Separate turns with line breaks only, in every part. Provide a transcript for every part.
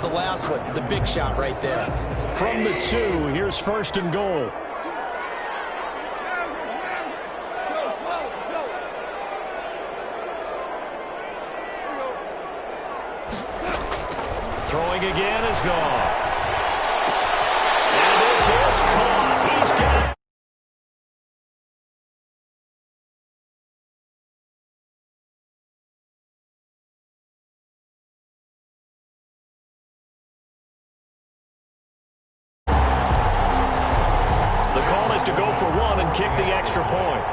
the last one, the big shot right there.
From the 2, here's 1st and goal. Throwing again is gone. And this is caught. He's got it. The call is to go for 1 and kick the extra point.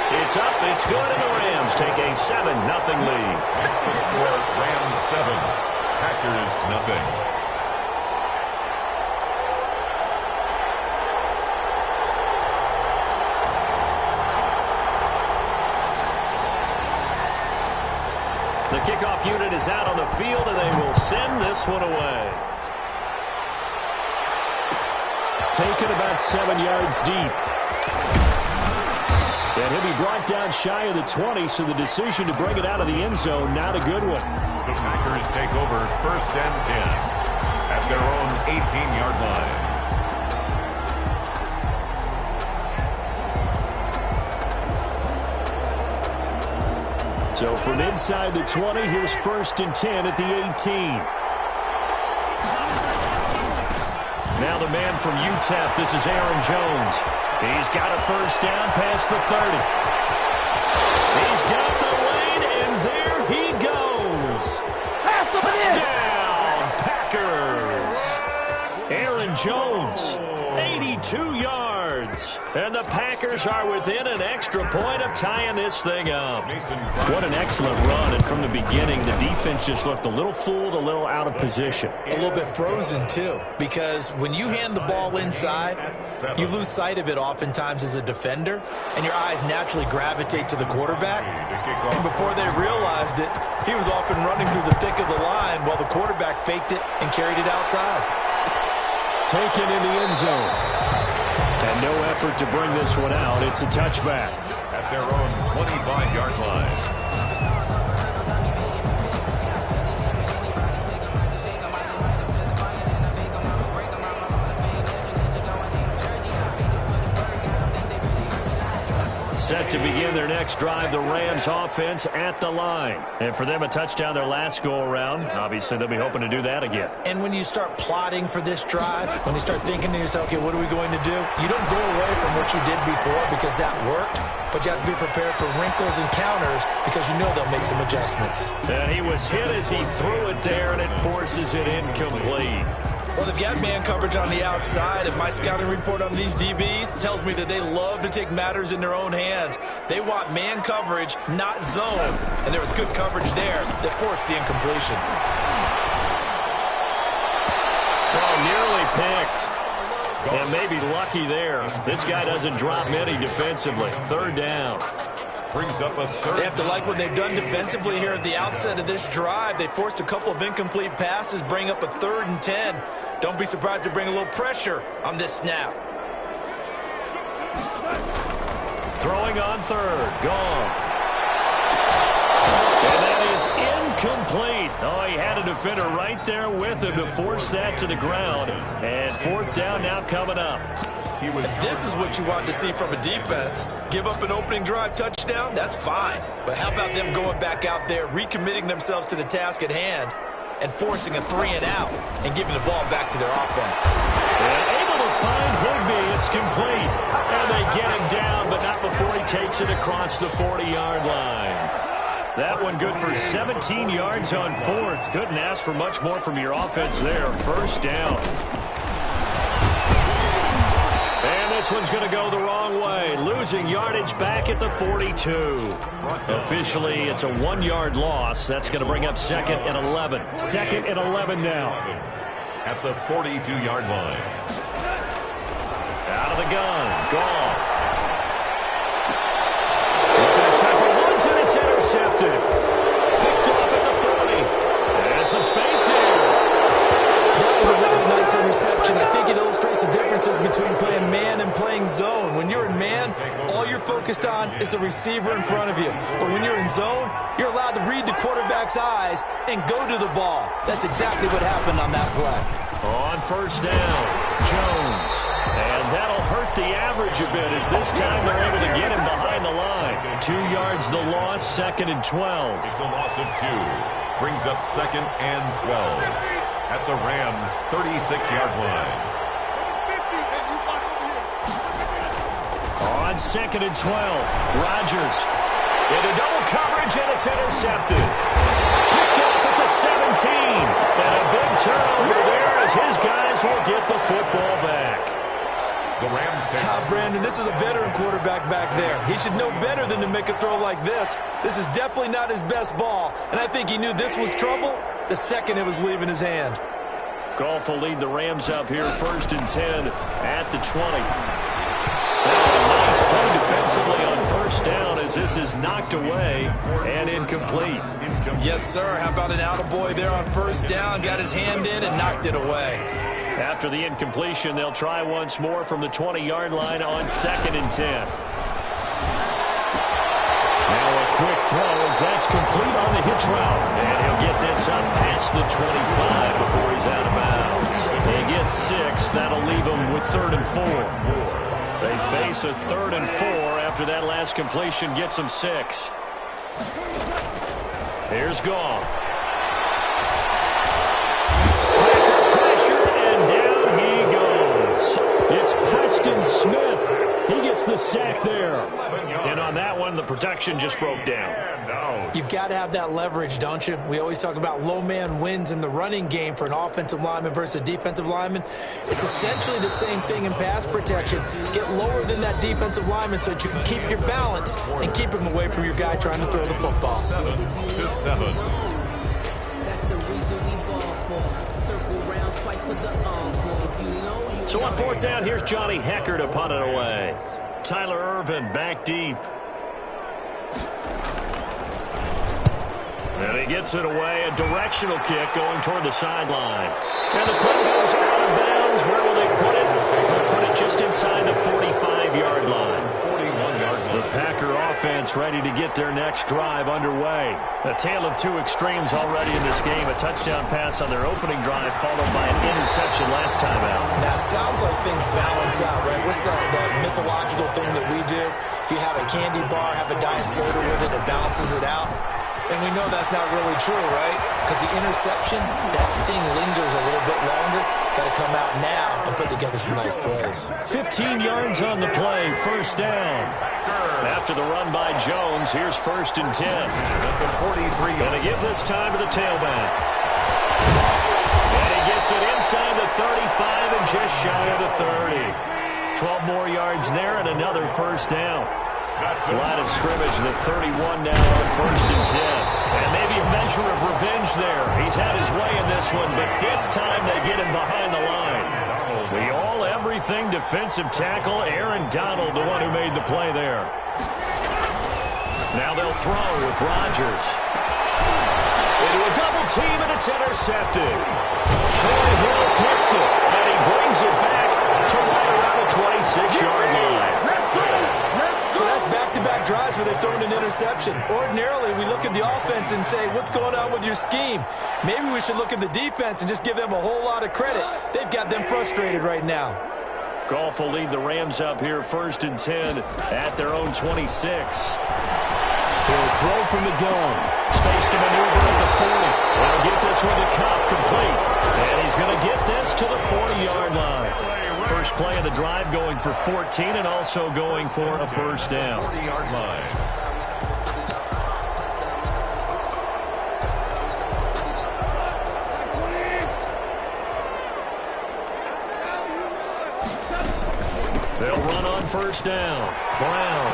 It's up, it's good, and the Rams take a 7-0 lead.
Next to score, Rams 7, Packers nothing.
The kickoff unit is out on the field, and they will send this one away. Taken about 7 yards deep. And he'll be brought down shy of the 20, so the decision to bring it out of the end zone, not a good one.
The Packers take over 1st and 10 at their own 18-yard line.
So from inside the 20, here's 1st and 10 at the 18. Now the man from UTEP, this is Aaron Jones. He's got a 1st down past the 30. He's got the lead, and there he goes. Touchdown, Packers. Aaron Jones, 82 yards. And the Packers are within an extra point of tying this thing up. What an excellent run. And from the beginning, the defense just looked a little fooled, a little out of position.
A little bit frozen, too, because when you hand the ball inside, you lose sight of it oftentimes as a defender, and your eyes naturally gravitate to the quarterback. And before they realized it, he was off and running through the thick of the line while the quarterback faked it and carried it outside.
Taken in the end zone. And no effort to bring this one out. It's a touchback.
At their own 25-yard line.
Set to begin their next drive, the Rams offense at the line. And for them, a touchdown their last go-around. Obviously, they'll be hoping to do that again.
And when you start plotting for this drive, when you start thinking to yourself, okay, what are we going to do? You don't go away from what you did before because that worked, but you have to be prepared for wrinkles and counters because you know they'll make some adjustments.
And he was hit as he threw it there, and it forces it incomplete.
Well, they've got man coverage on the outside, and my scouting report on these DBs tells me that they love to take matters in their own hands. They want man coverage, not zone. And there was good coverage there that forced the incompletion.
Oh, nearly picked. And maybe lucky there. This guy doesn't drop many defensively. 3rd down.
Brings up a 3rd.
They have to like what they've done defensively here at the outset of this drive. They forced a couple of incomplete passes, bring up a 3rd and 10. Don't be surprised to bring a little pressure on this snap.
Throwing on 3rd. Gone. And that is incomplete. Oh, he had a defender right there with him to force that to the ground. And 4th down now coming up.
If this is what you want to see from a defense, give up an opening drive touchdown, that's fine. But how about them going back out there, recommitting themselves to the task at hand, and forcing a 3-and-out and giving the ball back to their offense.
And able to find Higbee. It's complete. And they get him down, but not before he takes it across the 40-yard line. That one good for 17 yards on 4th. Couldn't ask for much more from your offense there. 1st down. And this one's going to go the wrong way. Losing yardage back at the 42. Officially, it's a 1-yard loss. That's going to bring up 2nd and 11. 2nd and 11 now.
At the 42-yard line.
Out of the gun. Goff. Looking to set for Woods, and it's intercepted. Picked off at the 40. There's some space here.
That was a really nice interception. I think it illustrates the differences between playing man and playing zone. When you're in man, all you're focused focused on is the receiver in front of you. But when you're in zone, you're allowed to read the quarterback's eyes and go to the ball. That's exactly what happened on that play.
On first down, Jones. And that'll hurt the average a bit as this time they're able to get him behind the line. 2 yards the loss, 2nd and 12. It's
a loss of 2. Brings up 2nd and 12 at the Rams' 36-yard line.
On 2nd and 12, Rodgers into double coverage, and it's intercepted. Picked off at the 17. And a big turnover there as his guys will get the football back.
The Rams take
Brandon, this is a veteran quarterback back there. He should know better than to make a throw like this. This is definitely not his best ball, and I think he knew this was trouble the second it was leaving his hand.
Goff will lead the Rams up here, 1st and 10 at the 20. Nice play defensively on first down as this is knocked away and incomplete.
Yes, sir. How about an attaboy there on first down? Got his hand in and knocked it away.
After the incompletion, they'll try once more from the 20-yard line on 2nd and 10. Now a quick throw as that's complete on the hitch route. And he'll get this up past the 25 before he's out of bounds. He gets 6. That'll leave him with 3rd and 4. They face a 3rd and 4 after that last completion gets them 6. Here's Goff. Packer pressure, and down he goes. It's Preston Smith. He gets the sack there. And on that one, the protection just broke down.
You've got to have that leverage, don't you? We always talk about low man wins in the running game for an offensive lineman versus a defensive lineman. It's essentially the same thing in pass protection. Get lower than that defensive lineman so that you can keep your balance and keep him away from your guy trying to throw the football.
7-7.
That's the reason we ball for. Circle round twice for the encore. If you know, you
so on 4th down, here's Johnny Hecker to punt it away. Tyler Ervin back deep. And he gets it away, a directional kick going toward the sideline. And the punt goes out of bounds. Where will they put it? They'll put it just inside the 45-yard line.
41-yard line.
The Packer offense ready to get their next drive underway. A tale of 2 extremes already in this game. A touchdown pass on their opening drive followed by an interception last time out.
Now, it sounds like things balance out, right? What's the mythological thing that we do? If you have a candy bar, have a diet soda with it, it balances it out. And we know that's not really true, right? Because the interception, that sting lingers a little bit longer. Got to come out now and put together some nice plays.
15 yards on the play, 1st down. After the run by Jones, here's 1st and 10. Going to give this time to the tailback. And he gets it inside the 35 and just shy of the 30. 12 more yards there and another 1st down. Line of scrimmage, the 31 now on 1st and 10. And maybe a measure of revenge there. He's had his way in this one, but this time they get him behind the line. The all-everything defensive tackle, Aaron Donald, the one who made the play there. Now they'll throw with Rodgers. Into a double team, and it's intercepted. Troy Hill picks it, and he brings it back to right around the 26-yard line.
So that's back-to-back drives where they've thrown an interception. Ordinarily, we look at the offense and say, what's going on with your scheme? Maybe we should look at the defense and just give them a whole lot of credit. They've got them frustrated right now.
Goff will lead the Rams up here 1st and 10 at their own 26. He'll throw from the dome. Space to maneuver at the 40. He'll get this with the Cup complete. And he's going to get this to the 40-yard line. First play of the drive going for 14 and also going for a 1st down.
40-yard line.
They'll run on 1st down. Brown.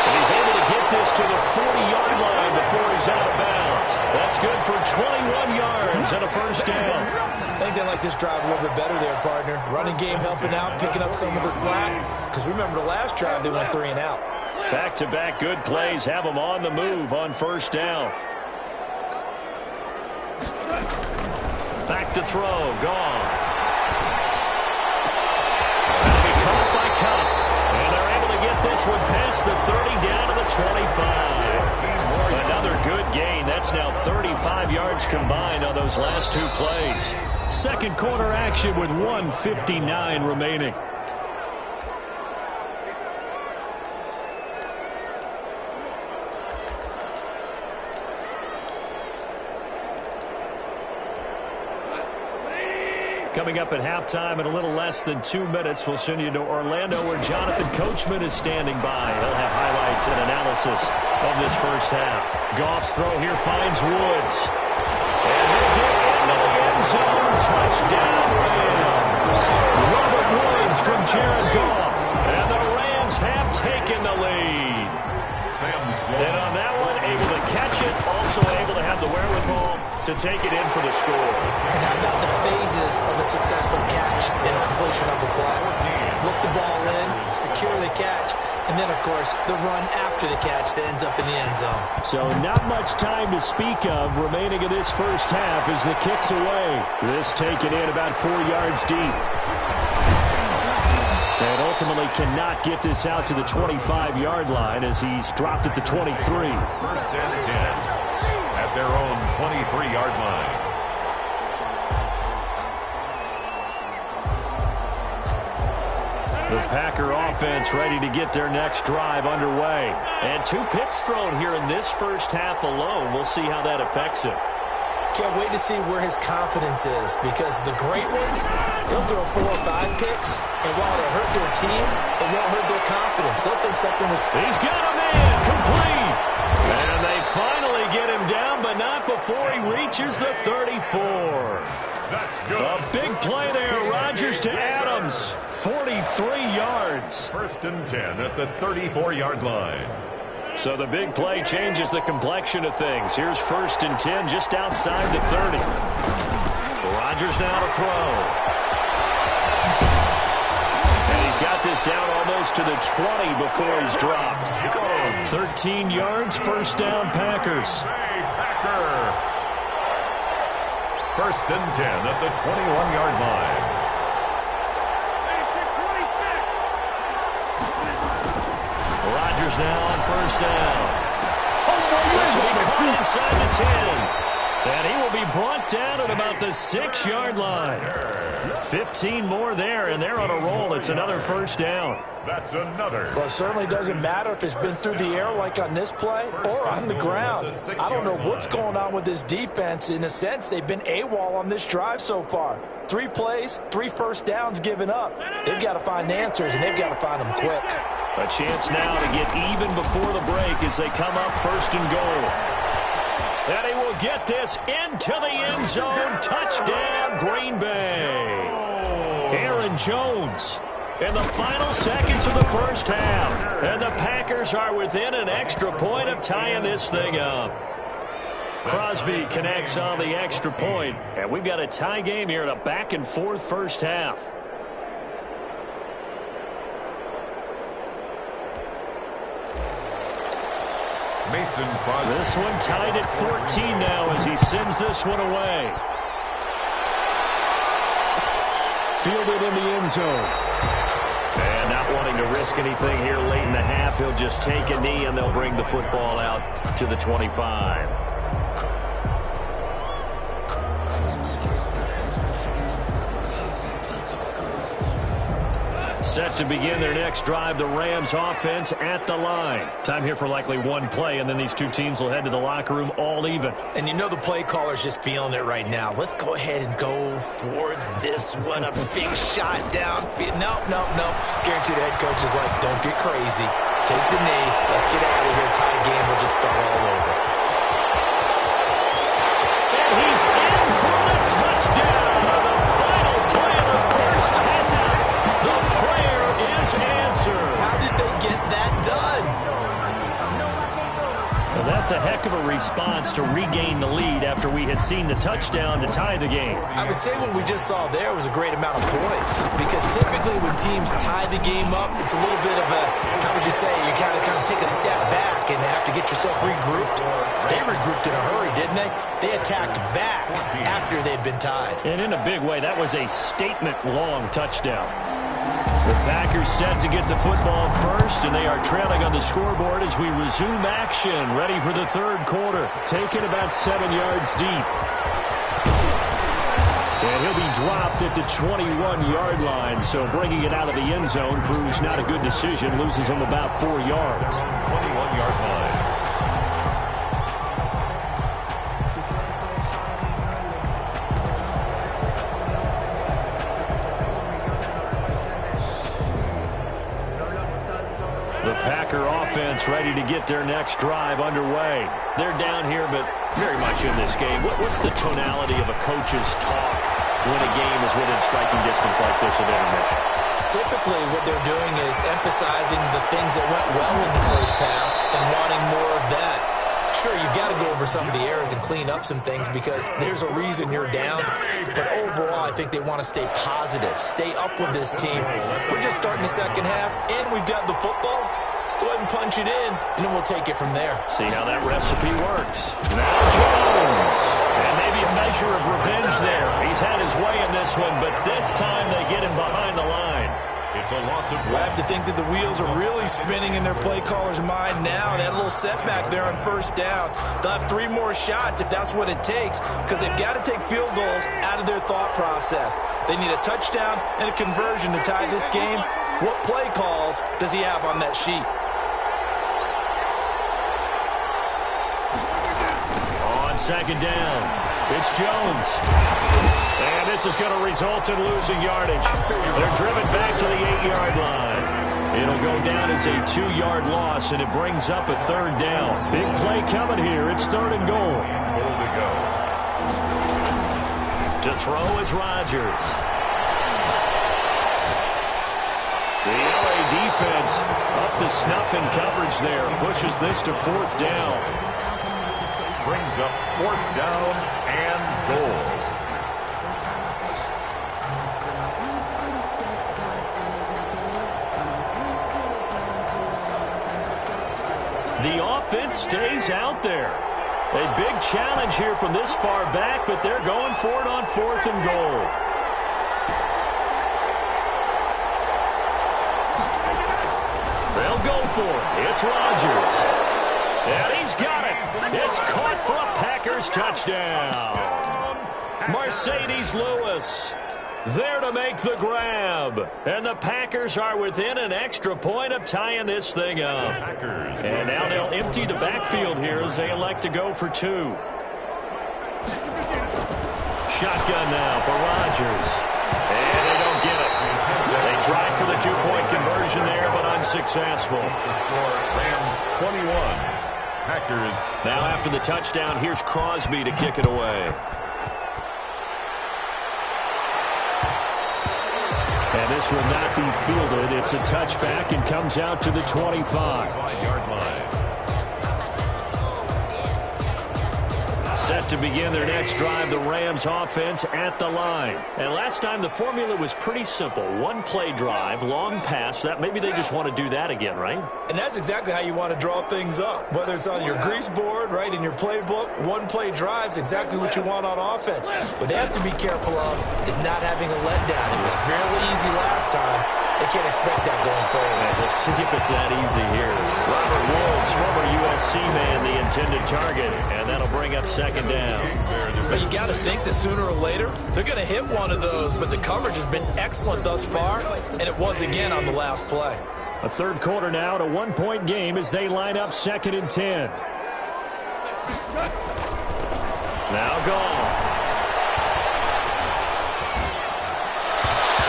And he's able to get this to the 40-yard line before he's out of bounds. That's good for 21 yards and a 1st down.
I think they like this drive a little bit better there, partner. Running game helping out, picking up some of the slack. Because remember the last drive, they went 3 and out.
Back-to-back good plays have them on the move on 1st down. Back to throw. Goff. That'll be caught by Cup. And they're this one past the 30 down to the 25. Another good gain. That's now 35 yards combined on those last two plays. Second quarter action with 1:59 remaining. Coming up at halftime in a little less than 2 minutes, we'll send you to Orlando where Jonathan Coachman is standing by. He'll have highlights and analysis of this first half. Goff's throw here finds Woods. And he'll get into the end zone. Touchdown, Rams. Robert Woods from Jared Goff. And the Rams have taken the lead. And on that one, able to catch it, also able to have the wherewithal to take it in for the score.
And how about the phases of a successful catch and a completion of a play? Look the ball in, secure the catch, and then, of course, the run after the catch that ends up in the end zone.
So not much time to speak of remaining in this first half as the kick's away. This taken in about 4 yards deep. And ultimately cannot get this out to the 25-yard line as he's dropped at the 23.
First and 10 at their own 23-yard line.
The Packer offense ready to get their next drive underway. And 2 picks thrown here in this first half alone. We'll see how that affects him.
Can't wait to see where his confidence is, because the great ones, they'll throw 4 or 5 picks, and while it'll hurt their team, it won't hurt their confidence. They'll think something was...
He's got a man, complete. And they finally get him down, but not before he reaches the 34.
That's good.
A big play there, Rodgers to Adams, 43 yards.
First and 10 at the 34-yard line.
So the big play changes the complexion of things. Here's first and 10 just outside the 30. Rodgers now to throw. And he's got this down almost to the 20 before he's dropped. 13 yards, first down, Packers.
First and 10 at the 21-yard line.
Rodgers now on first down. This will be caught inside the 10. And he will be brought down at about the 6-yard line. 15 more there, and they're on a roll. It's another first down.
That's another.
Well, it certainly doesn't matter if it's been through the air like on this play or on the ground. I don't know what's going on with this defense. In a sense, they've been AWOL on this drive so far. 3 plays, 3 first downs given up. They've got to find answers, and they've got to find them quick.
A chance now to get even before the break as they come up first and goal. And he will get this into the end zone. Touchdown, Green Bay. Aaron Jones in the final seconds of the first half. And the Packers are within an extra point of tying this thing up. Crosby connects on the extra point. And we've got a tie game here in a back-and-forth first half.
Mason Crosby.
This one tied at 14 now as he sends this one away. Fielded in the end zone. And not wanting to risk anything here late in the half, he'll just take a knee and they'll bring the football out to the 25. Set to begin their next drive, the Rams offense at the line. Time here for likely one play, and then these two teams will head to the locker room all even.
And you know the play caller's just feeling it right now. Let's go ahead and go for this one. A big shot down. No. Guaranteed the head coach is like, don't get crazy. Take the knee. Let's get out of here. Tie game will just start all over.
And he's in for the touchdown. The final play of the first half. The prayer is answered.
How did they get that done?
Well, that's a heck of a response to regain the lead after we had seen the touchdown to tie the game.
I would say what we just saw there was a great amount of points, because typically when teams tie the game up, it's a little bit of a, how would you say, you kind of take a step back and have to get yourself regrouped. They regrouped in a hurry, didn't they? They attacked back after they'd been tied.
And in a big way, that was a statement-long touchdown. The Packers set to get the football first, and they are trailing on the scoreboard as we resume action, ready for the third quarter. Taken about 7 yards deep. And he'll be dropped at the 21-yard line, so bringing it out of the end zone proves not a good decision. Loses him about 4 yards.
21-yard line.
The Packer offense ready to get their next drive underway. They're down here, but very much in this game. What's the tonality of a coach's talk when a game is within striking distance like this at intermission?
Typically, what they're doing is emphasizing the things that went well in the first half and wanting more of that. Sure, you've got to go over some of the errors and clean up some things because there's a reason you're down. But overall, I think they want to stay positive, stay up with this team. We're just starting the second half, and we've got the football. Let's go ahead and punch it in, and then we'll take it from there.
See how that recipe works. Now Jones. And maybe a measure of revenge there. He's had his way in this one, but this time they get him behind the line.
It's a loss of...
I have to think that the wheels are really spinning in their play caller's mind now. That little setback there on first down. They'll have 3 more shots if that's what it takes because they've got to take field goals out of their thought process. They need a touchdown and a conversion to tie this game. What play calls does he have on that sheet?
On second down, it's Jones. And this is going to result in losing yardage. They're driven back to the 8-yard line. It'll go down as a 2-yard loss, and it brings up a third down. Big play coming here. It's third and goal.
Goal to go.
To throw is Rodgers. The LA defense up the snuff in coverage there. Pushes this to fourth down.
Brings up fourth down and goal.
The offense stays out there. A big challenge here from this far back, but they're going for it on fourth and goal. They'll go for it. It's Rodgers. And he's got it. It's caught for a Packers touchdown. Mercedes Lewis there to make the grab. And the Packers are within an extra point of tying this thing up. And now they'll empty the backfield here as they elect to go for 2. Shotgun now for Rodgers. And they don't get it. They tried for the 2-point conversion there, but unsuccessful.
The score, Rams 21. Packers.
Now after the touchdown, here's Crosby to kick it away. And this will not be fielded. It's a touchback and comes out to the 25.
5-yard line.
Set to begin their next drive, the Rams offense at the line. And last time the formula was pretty simple. 1-play drive, long pass. That maybe they just want to do that again, right?
And that's exactly how you want to draw things up. Whether it's on your grease board, right, in your playbook, 1-play drives exactly what you want on offense. What they have to be careful of is not having a letdown. It was fairly easy last time. They can't expect that going forward.
We'll see if it's that easy here. Robert Woods, former USC man, the intended target, and that'll bring up second down.
But you got to think that sooner or later, they're going to hit one of those, but the coverage has been excellent thus far, and it was again on the last play.
A third quarter now, a 1-point game as they line up second and 10. Now Goff.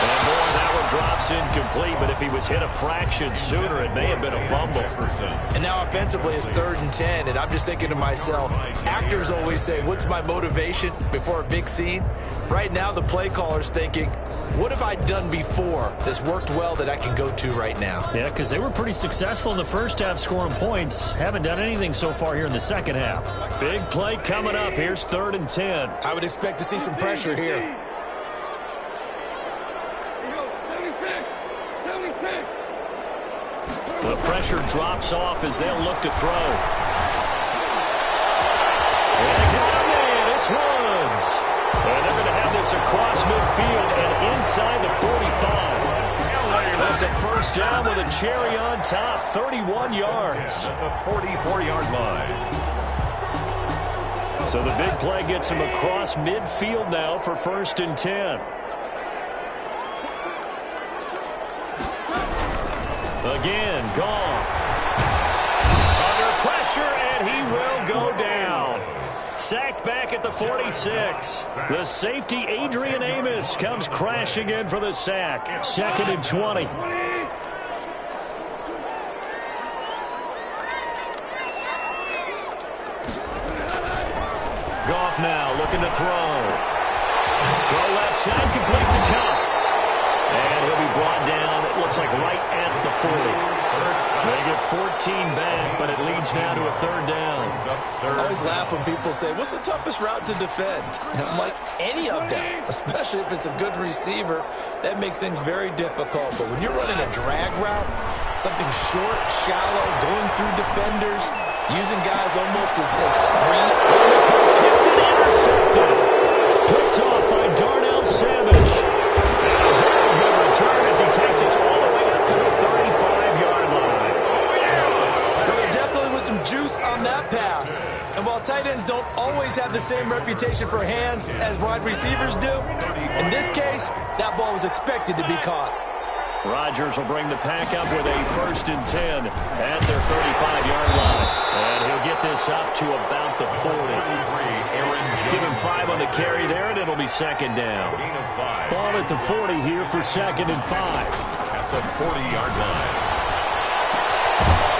And boy, that one drops incomplete, but if he was hit a fraction sooner, it may have been a fumble.
And now offensively it's third and 10, and I'm just thinking to myself, actors always say, what's my motivation before a big scene? Right now the play caller's thinking, what have I done before that's worked well that I can go to right now?
Yeah, because they were pretty successful in the first half scoring points. Haven't done anything so far here in the second half. Big play coming up. Here's third and 10.
I would expect to see some pressure here.
The pressure drops off as they'll look to throw. And got a man. It's Woods. And they're going to have this across midfield and inside the 45. That's a first down with a cherry on top, 31 yards.
At the 44-yard line.
So the big play gets him across midfield now for 1st and 10. Again, Goff. Under pressure, and he will go down. Sacked back at the 46. The safety, Adrian Amos, comes crashing in for the sack. 2nd and 20. Goff now looking to throw. Throw left side, complete to Cup. And he'll be brought down, it looks like right at the 40. They get 14 back, but it leads now to a 3rd down.
I always laugh when people say, what's the toughest route to defend? And I'm like, any of them, especially if it's a good receiver. That makes things very difficult. But when you're running a drag route, something short, shallow, going through defenders, using guys almost as screen.
Almost tipped and intercepted. Picked off by Darnell Savage. A very good return as he takes us all the way up to the 35-yard line.
Well, there definitely was some juice on that pass. And while tight ends don't always have the same reputation for hands as wide receivers do, in this case, that ball was expected to be caught.
Rodgers will bring the pack up with a 1st and 10 at their 35-yard line. And he'll get this up to about the 40. Give him 5 on the carry there, and it'll be 2nd down. Ball at the 40 here for 2nd and 5.
At the 40-yard line.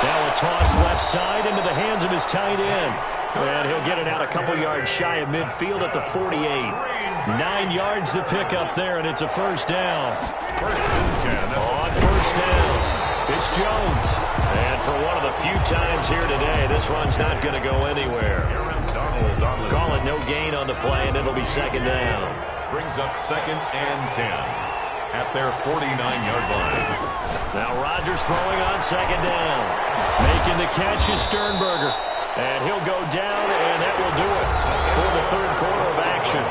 Now a toss left side into the hands of his tight end. And he'll get it out a couple yards shy of midfield at the 48. 9 yards to pick up there, and it's a 1st down. On 1st down, it's Jones. And for one of the few times here today, this run's not going to go anywhere. Call it no gain on the play, and it'll be 2nd down.
Brings up 2nd and 10 at their 49-yard line.
Now Rodgers throwing on 2nd down. Making the catch is Sternberger. And he'll go down, and that will do it for the 3rd quarter of action.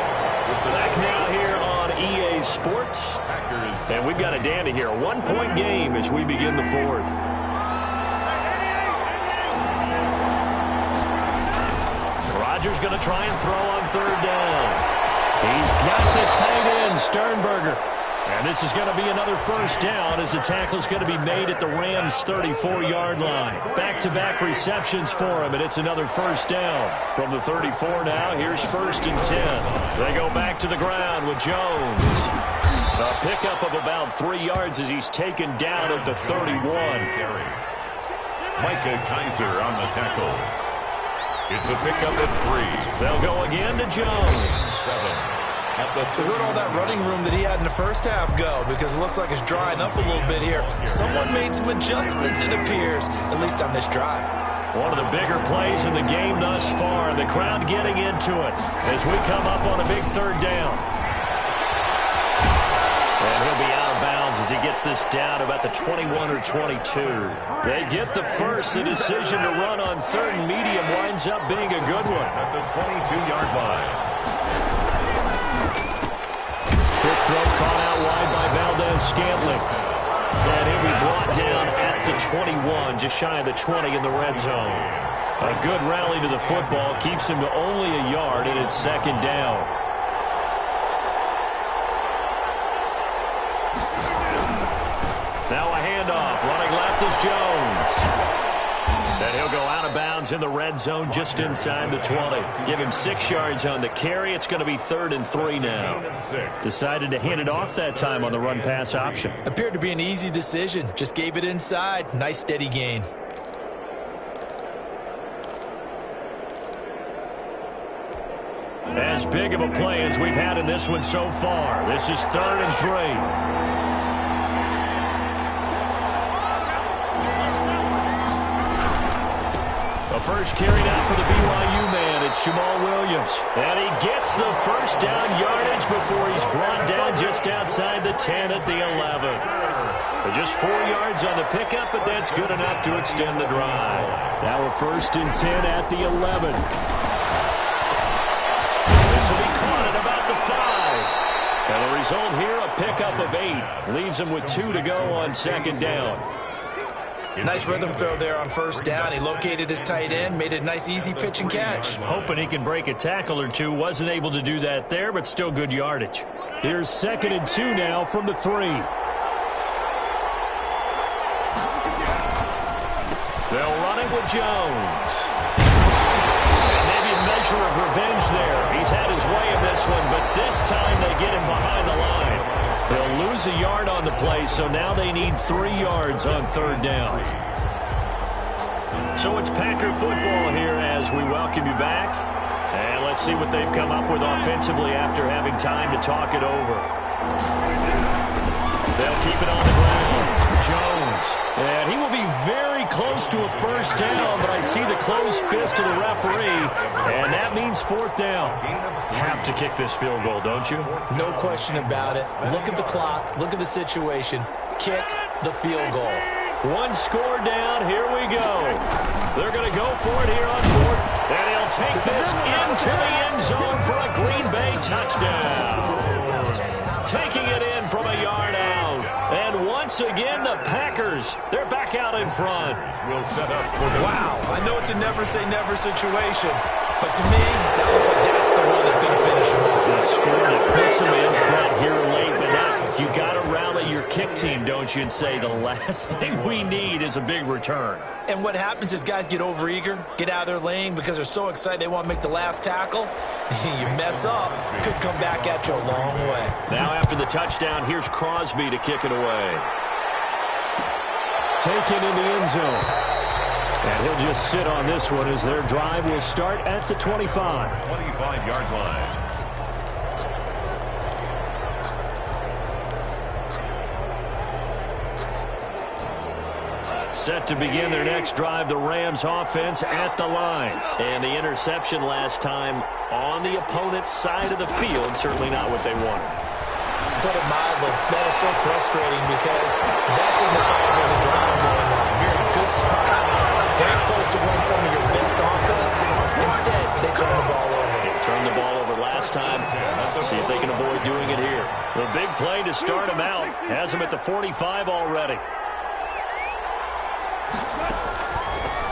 Back now here on EA Sports. And we've got a dandy here. A 1-point game as we begin the 4th. Rodgers going to try and throw on 3rd down. He's got the tight end, Sternberger. And this is going to be another 1st down as the tackle's going to be made at the Rams' 34-yard line. Back-to-back receptions for him, and it's another 1st down. From the 34 now, here's 1st and 10. They go back to the ground with Jones. A pickup of about 3 yards as he's taken down at the 31.
Micah Kaiser on the tackle. It's a pickup at 3.
They'll go again to Jones.
7.
So where'd all that running room that he had in the first half go? Because it looks like it's drying up a little bit here. Someone made some adjustments, it appears, at least on this drive.
One of the bigger plays in the game thus far, and the crowd getting into it as we come up on a big 3rd down. And he'll be out of bounds as he gets this down about the 21 or 22. They get the first. The decision to run on 3rd and medium winds up being a good one.
At the 22-yard line.
Quick throw caught out wide by Valdez-Scantling. And he'll be brought down at the 21, just shy of the 20 in the red zone. A good rally to the football keeps him to only a yard, and it's 2nd down. Now a handoff. Running left is Jones. And he'll go out of bounds in the red zone just inside the 20. Give him 6 yards on the carry. It's going to be 3rd and 3 now. Decided to hand it off that time on the run-pass option.
Appeared to be an easy decision. Just gave it inside. Nice steady gain.
As big of a play as we've had in this one so far. This is 3rd and 3. First carry out for the BYU man. It's Jamal Williams. And he gets the 1st down yardage before he's brought down just outside the 10 at the 11. Just 4 yards on the pickup, but that's good enough to extend the drive. Now a 1st and 10 at the 11. This will be caught at about the 5. And the result here, a pickup of 8. Leaves him with 2 to go on second down.
Nice rhythm throw there on first down. He located his tight end, made a nice easy pitch and catch.
Hoping he can break a tackle or two. Wasn't able to do that there, but still good yardage. Here's 2nd and 2 now from the 3. They'll run it with Jones. And maybe a measure of revenge there. He's had his way in this one, but this time they get him behind the line. They'll lose a yard on the play, so now they need 3 yards on third down. So it's Packer football here as we welcome you back. And let's see what they've come up with offensively after having time to talk it over. They'll keep it on the ground. Jones. And he will be very close to a first down, but I see the closed fist of the referee, and that means 4th down. Have to kick this field goal, don't you?
No question about it. Look at the clock. Look at the situation. Kick the field goal.
1 score down. Here we go. They're going to go for it here on 4th, and he'll take this into the end zone for a Green Bay touchdown. Taking it in from a yard out. And once again, the Packers, they're back out in front.
Will set up for the...
Wow, I know it's a never-say-never situation, but to me, that looks like that's the one that's going to finish him off.
The score that puts him in front here late, but now you got to rally your kick team, don't you, and say the last thing we need is a big return.
And what happens is guys get overeager, get out of their lane because they're so excited they want to make the last tackle. You mess up, could come back at you a long way.
Now after the touchdown, here's Crosby to kick it away. Taken in the end zone. And he'll just sit on this one as their drive will start at the 25.
25-yard line.
Set to begin their next drive, the Rams offense at the line. And the interception last time on the opponent's side of the field, certainly not what they wanted.
Put it mildly, that is so frustrating because that signifies there's a drive going on. You're in a good spot, very close to win some of your best offense. Instead, they turn the ball over.
They turned the ball over last time. See if they can avoid doing it here. The big play to start him out has him at the 45 already.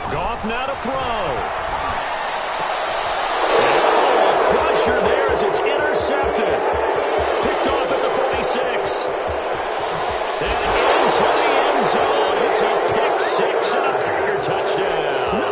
Goff now to throw. Oh, a crusher there as it's intercepted. Picked off at the 46. And into the end zone. It's a pick 6 and a Packer touchdown.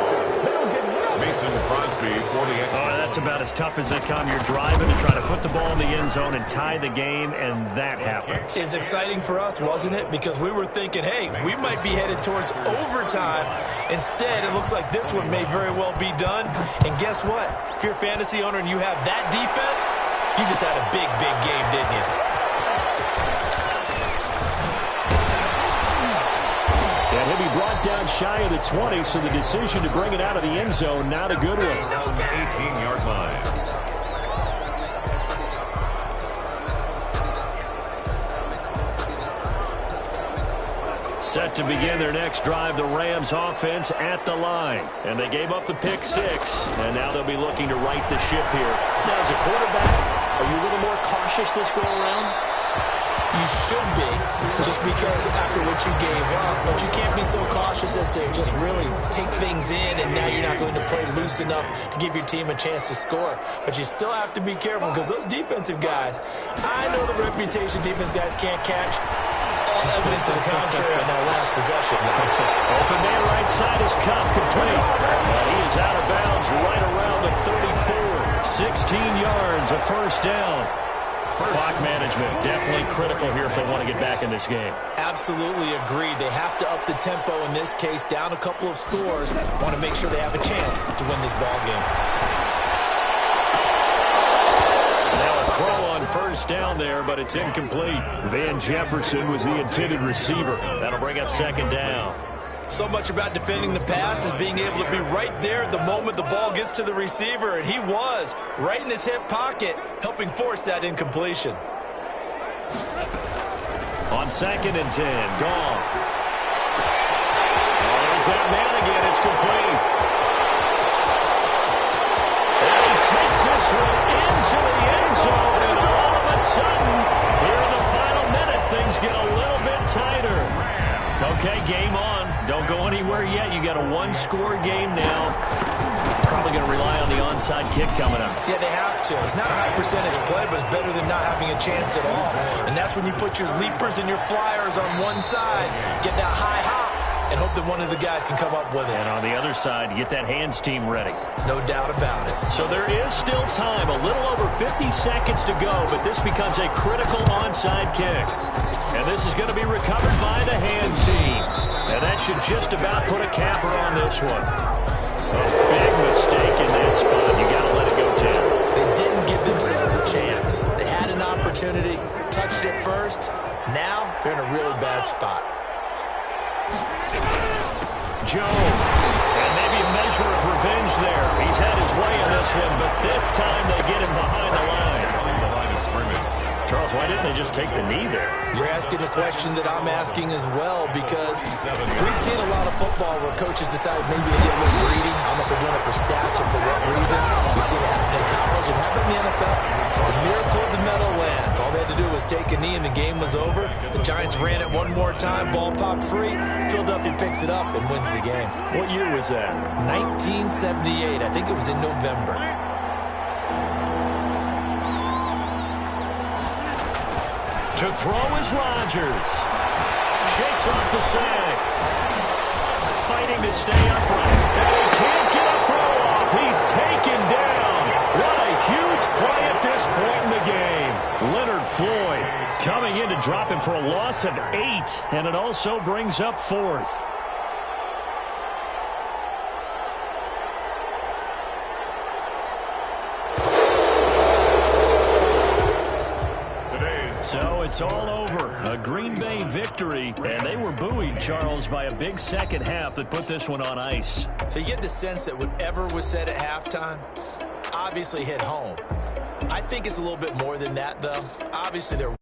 Mason Crosby for the extra.
Oh, that's about as tough as they come. You're driving to try to put the ball in the end zone and tie the game, and that happens.
It's exciting for us, wasn't it? Because we were thinking, hey, we might be headed towards overtime. Instead, it looks like this one may very well be done. And guess what? If you're a fantasy owner and you have that defense, you just had a big, big game, didn't you?
And he'll be brought down shy of the 20, so the decision to bring it out of the end zone, not a good one.
Around the 18-yard line.
Set to begin their next drive, the Rams offense at the line. And they gave up the pick 6, and now they'll be looking to right the ship here. Now, as a quarterback, are you a little more cautious this go around?
You should be, just because after what you gave up. But you can't be so cautious as to just really take things in, and now you're not going to play loose enough to give your team a chance to score. But you still have to be careful because those defensive guys, I know the reputation defense guys can't catch. All evidence to the contrary on that last possession now.
Open man right side is Cup complete. And he is out of bounds right around the 34. 16 yards, a first down. Clock management definitely critical here if they want to get back in this game.
Absolutely agreed. They have to up the tempo in this case, down a couple of scores. Want to make sure they have a chance to win this ball game.
Now a throw on first down there, but it's incomplete. Van Jefferson was the intended receiver. That'll bring up second down.
So much about defending the pass is being able to be right there at the moment the ball gets to the receiver, and he was right in his hip pocket, helping force that incompletion.
On 2nd and 10, Goff. Oh, there's that man again. It's complete. And he takes this one into the end zone, and all of a a sudden, here in the final minute, things get a little bit tighter. Okay, game on. Don't go anywhere yet. You got a one-score game now. Probably going to rely on the onside kick coming up.
Yeah, they have to. It's not a high-percentage play, but it's better than not having a chance at all. And that's when you put your leapers and your flyers on one side, get that high hop, and hope that one of the guys can come up with it.
And on the other side, get that hands team ready.
No doubt about it. So
there is still time, a little over 50 seconds to go, but this becomes a critical onside kick. And this is going to be recovered by the hands team. And that should just about put a capper on this one. A big mistake in that spot. You got to let it go, Tim.
They didn't give themselves a chance. They had an opportunity, touched it first. Now they're in a really bad spot.
Jones, and maybe a measure of revenge there. He's had his way in this one, but this time they get him behind the line. Charles, why didn't they just take the knee there?
You're asking the question that I'm asking as well, because we've seen a lot of football where coaches decide maybe to get a little greedy. I don't know if they're doing it for stats or for what reason. We've seen it happen in college and happen in the NFL. The miracle of the medal lands. All they had to do was take a knee and the game was over. The Giants ran it one more time. Ball popped free. Philadelphia picks it up and wins the game.
What year was that?
1978. I think it was in November.
To throw is Rodgers. Shakes off the sack. Fighting to stay upright. And he can't get a throw off. He's taken down. What a huge play at this point in the game. Leonard Floyd coming in to drop him for a loss of 8. And it also brings up 4th. So it's all over. A Green Bay victory. And they were buoyed, Charles, by a big second half that put this one on ice.
So you get the sense that whatever was said at halftime obviously hit home. I think it's a little bit more than that, though. Obviously, they're